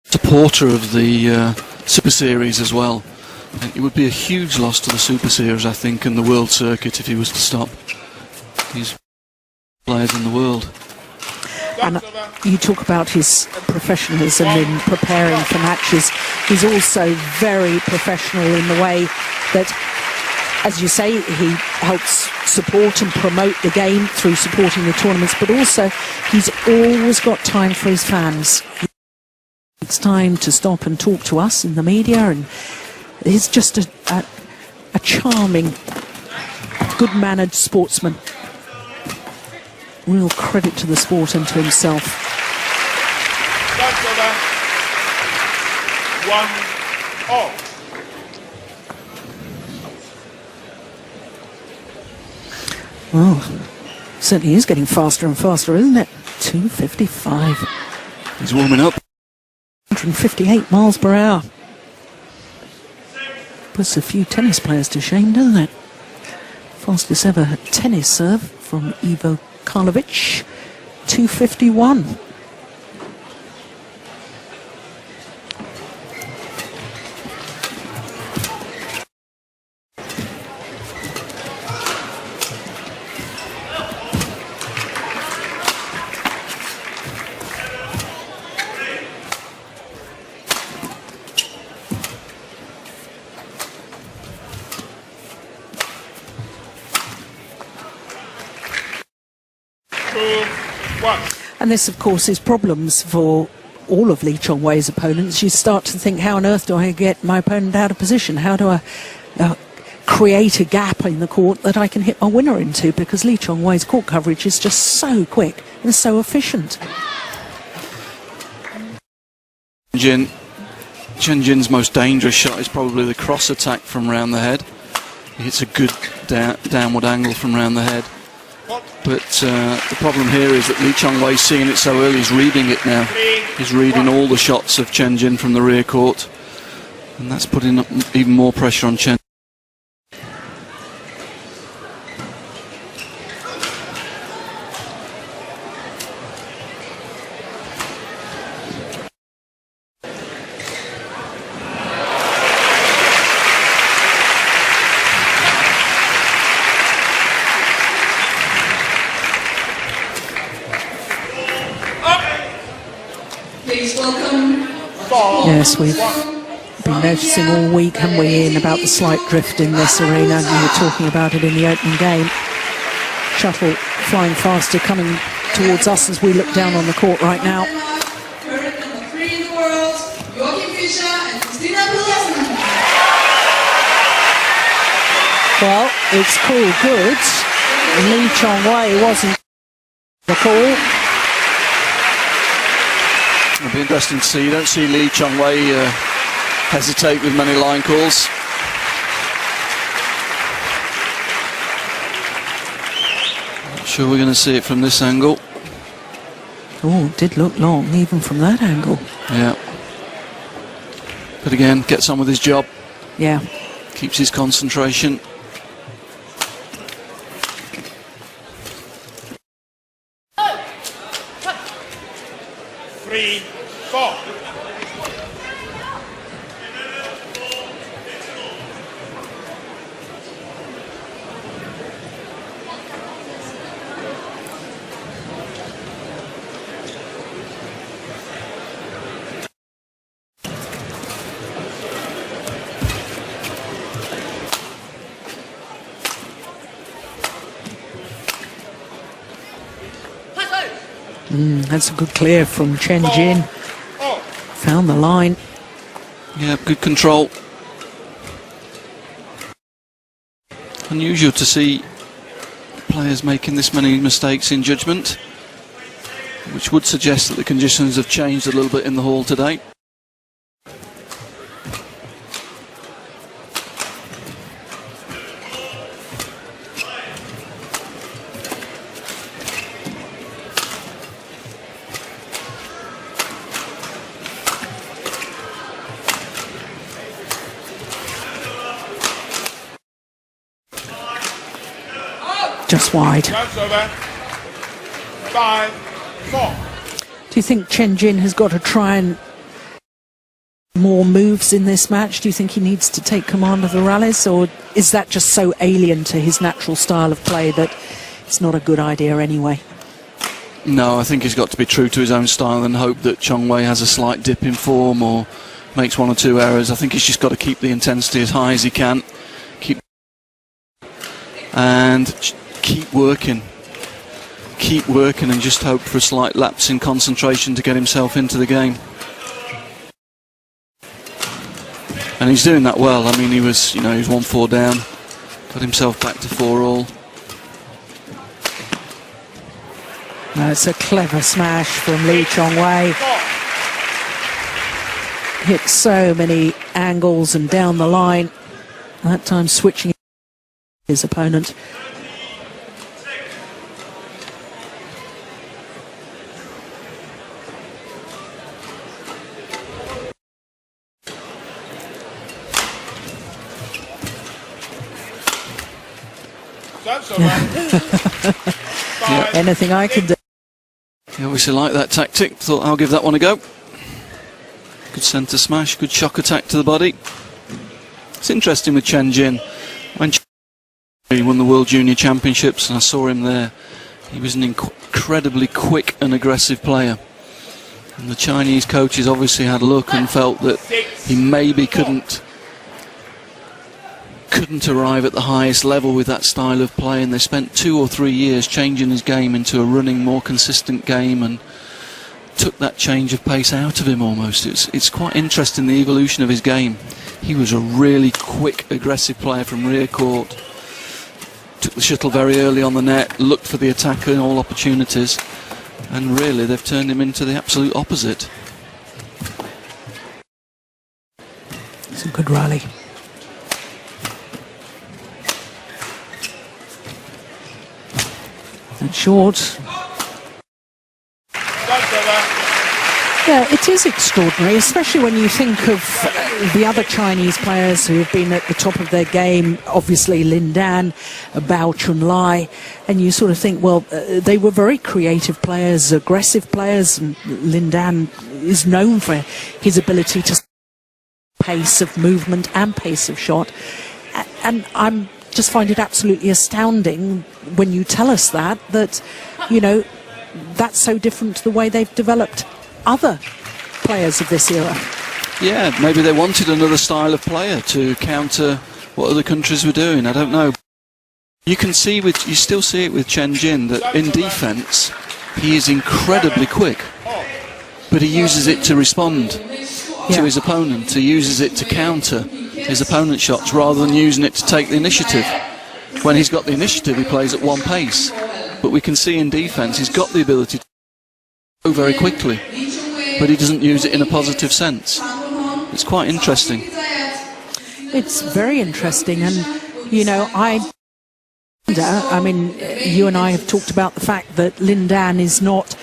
supporter of the Super Series as well. And it would be a huge loss to the Super Series, I think, and the World Circuit if he was to stop. He's players in the world. And you talk about his professionalism in preparing for matches. He's also very professional in the way that, as you say, he helps support and promote the game through supporting the tournaments, but also he's always got time for his fans. It's time to stop and talk to us in the media, and he's just a charming, good-mannered sportsman. Real credit to the sport and to himself. That's 1-all. Well, certainly is getting faster and faster, isn't it? 2:55. He's warming up. 158 miles per hour. Puts a few tennis players to shame, doesn't it? Fastest ever tennis serve from Ivo Karlovic, 2:51. And this, of course, is problems for all of Lee Chong-wei's opponents. You start to think, how on earth do I get my opponent out of position? How do I create a gap in the court that I can hit my winner into? Because Lee Chong-wei's court coverage is just so quick and so efficient. Chen Jin's most dangerous shot is probably the cross attack from round the head. He hits a good downward angle from round the head. But the problem here is that Lee Chong-wei's seeing it so early, he's reading it now. He's reading all the shots of Chen Jin from the rear court. And that's putting even more pressure on Chen. Yes, we've been noticing all week, haven't we, Ian, about the slight drift in this arena. We were talking about it in the opening game. Shuttle flying faster, coming towards us as we look down on the court right now. Well, it's called good. Lee Chong-wei wasn't the call. It'll be interesting to see. You don't see Lee Chong-wei hesitate with many line calls. Not sure we're going to see it from this angle. Oh, it did look long, even from that angle. Yeah. But again, gets on with his job. Yeah. Keeps his concentration. That's a good clear from Chen Jin. Found the line. Yeah, good control. Unusual to see players making this many mistakes in judgment, which would suggest that the conditions have changed a little bit in the hall today. Just wide. That's over. 5-4. Do you think Chen Jin has got to try and more moves in this match? Do you think he needs to take command of the rallies, or is that just so alien to his natural style of play that it's not a good idea anyway? No, I think he's got to be true to his own style and hope that Chong Wei has a slight dip in form or makes 1 or 2 errors. I think he's just got to keep the intensity as high as he can, keep working and just hope for a slight lapse in concentration to get himself into the game. And he's doing that well. I mean, he was 1-4 down, got himself back to 4-all. It's a clever smash from Lee Chong Wei. Hit so many angles and down the line. That time switching his opponent. Yeah. Anything I can do. He obviously liked that tactic. Thought, I'll give that one a go. Good centre smash, good shock attack to the body. It's interesting with Chen Jin. When he won the World Junior Championships, and I saw him there, he was an incredibly quick and aggressive player. And the Chinese coaches obviously had a look and felt that he maybe couldn't arrive at the highest level with that style of play, and they spent 2 or 3 years changing his game into a running, more consistent game, and took that change of pace out of him almost. It's quite interesting, the evolution of his game. He was a really quick, aggressive player from rear court. Took the shuttle very early on the net, looked for the attacker in all opportunities, and really they've turned him into the absolute opposite. It's a good rally. And short. Yeah, it is extraordinary, especially when you think of the other Chinese players who have been at the top of their game, obviously Lin Dan, Bao Chunlai, and you sort of think, well, they were very creative players, aggressive players, and Lin Dan is known for his ability to pace of movement and pace of shot, and I'm just find it absolutely astounding when you tell us that, you know, that's so different to the way they've developed other players of this era. Yeah, maybe they wanted another style of player to counter what other countries were doing. I don't know. You still see it with Chen Jin, that in defence he is incredibly quick, but he uses it to respond to his opponent. He uses it to counter his opponent's shots rather than using it to take the initiative. When he's got the initiative, he plays at one pace, but we can see in defence he's got the ability to go very quickly, but he doesn't use it in a positive sense. It's quite interesting. It's very interesting, and you know, I mean, you and I have talked about the fact that Lin Dan is not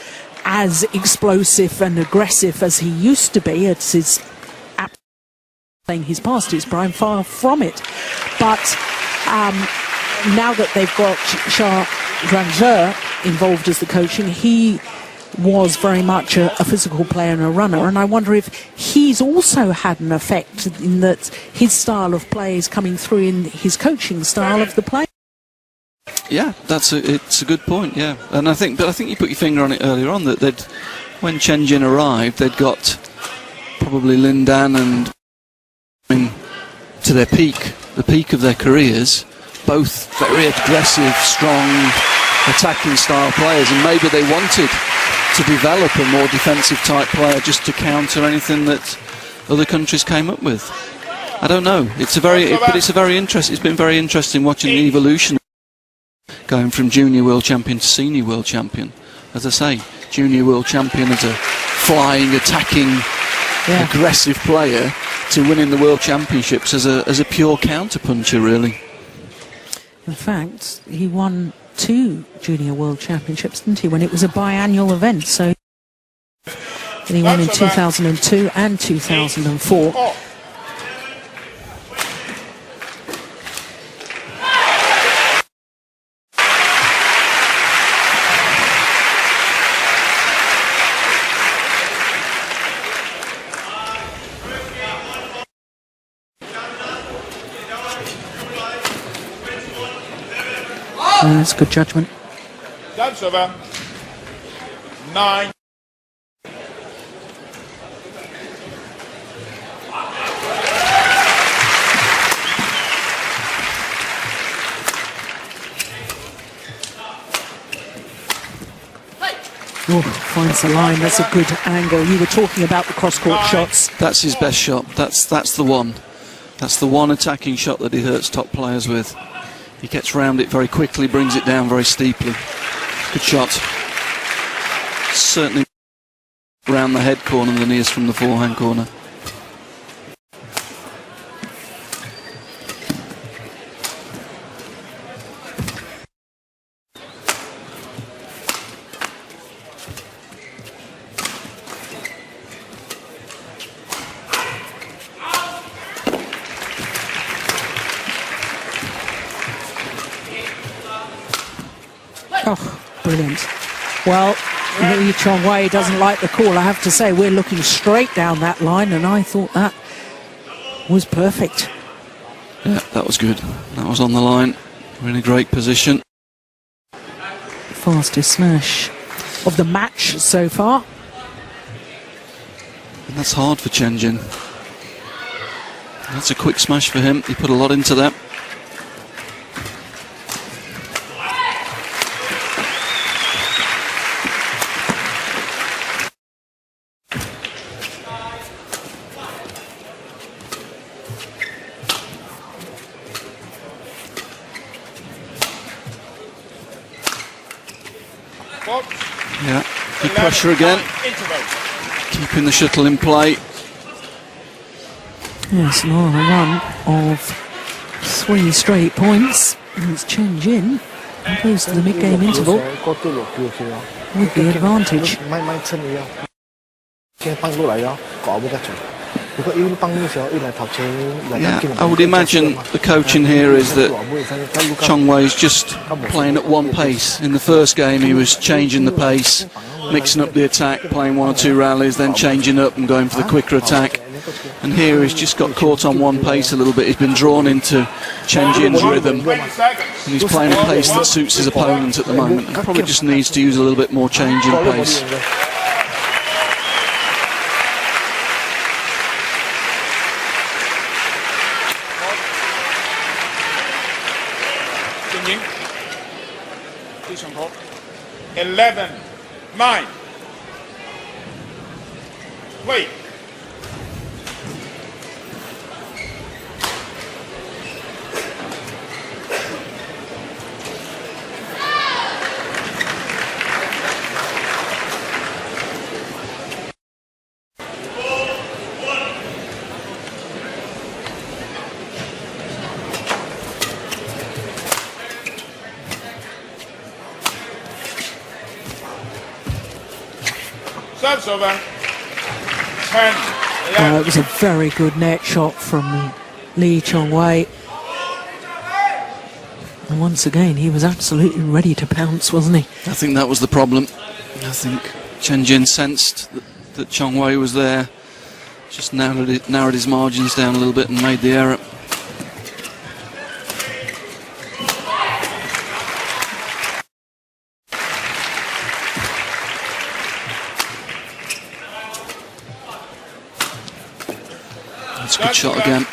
as explosive and aggressive as he used to be. It's his playing his past his prime, far from it. But now that they've got Xia Zhangzhe involved as the coaching, he was very much a physical player and a runner, and I wonder if he's also had an effect in that his style of play is coming through in his coaching style of the play. Yeah, it's a good point. Yeah, and I think you put your finger on it earlier on, that when Chen Jin arrived, they'd got probably Lin Dan and to their peak, the peak of their careers, both very aggressive, strong, attacking style players, and maybe they wanted to develop a more defensive type player just to counter anything that other countries came up with. I don't know. It's been very interesting watching the evolution, going from junior world champion to senior world champion. As I say, junior world champion as a flying, attacking, aggressive player, to winning the world championships as a pure counter puncher, really. In fact, he won 2 junior world championships, didn't he, when it was a biannual event? So he won in 2002 and 2004. That's good judgment. That's over. 9. Oh, finds the line. That's a good angle. You were talking about the cross-court shots. That's his best shot. That's the one. That's the one attacking shot that he hurts top players with. He gets round it very quickly, brings it down very steeply. Good shot. Certainly round the head corner than he is from the forehand corner. Oh, brilliant. Well, Lee Chong-wei doesn't like the call. I have to say, we're looking straight down that line, and I thought that was perfect. Yeah, that was good. That was on the line. We're in a great position. Fastest smash of the match so far. And that's hard for Chen Jin. That's a quick smash for him. He put a lot into that. Yeah, good pressure again. Keeping the shuttle in play. Yes, now on a run of 3 straight points. And it's Chen Jin, close to the mid-game interval, with the advantage. Yeah, I would imagine the coaching here is that Chong-wei is just playing at one pace. In the first game he was changing the pace, mixing up the attack, playing 1 or 2 rallies, then changing up and going for the quicker attack. And here he's just got caught on one pace a little bit. He's been drawn into Chen Jin's rhythm, and he's playing a pace that suits his opponent at the moment. He probably just needs to use a little bit more change in pace. Chen Jin. 11-9. Wait. That's over. 10. It was a very good net shot from Lee Chong-wei. And once again, he was absolutely ready to pounce, wasn't he? I think that was the problem. I think Chen Jin sensed that Chong-wei was there, just narrowed his margins down a little bit and made the error. That's a good shot again.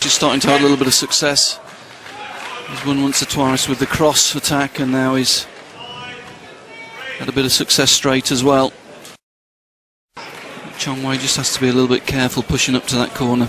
Just starting to have a little bit of success. He's won once or twice with the cross attack, and now he's had a bit of success straight as well. Chong-wei just has to be a little bit careful pushing up to that corner.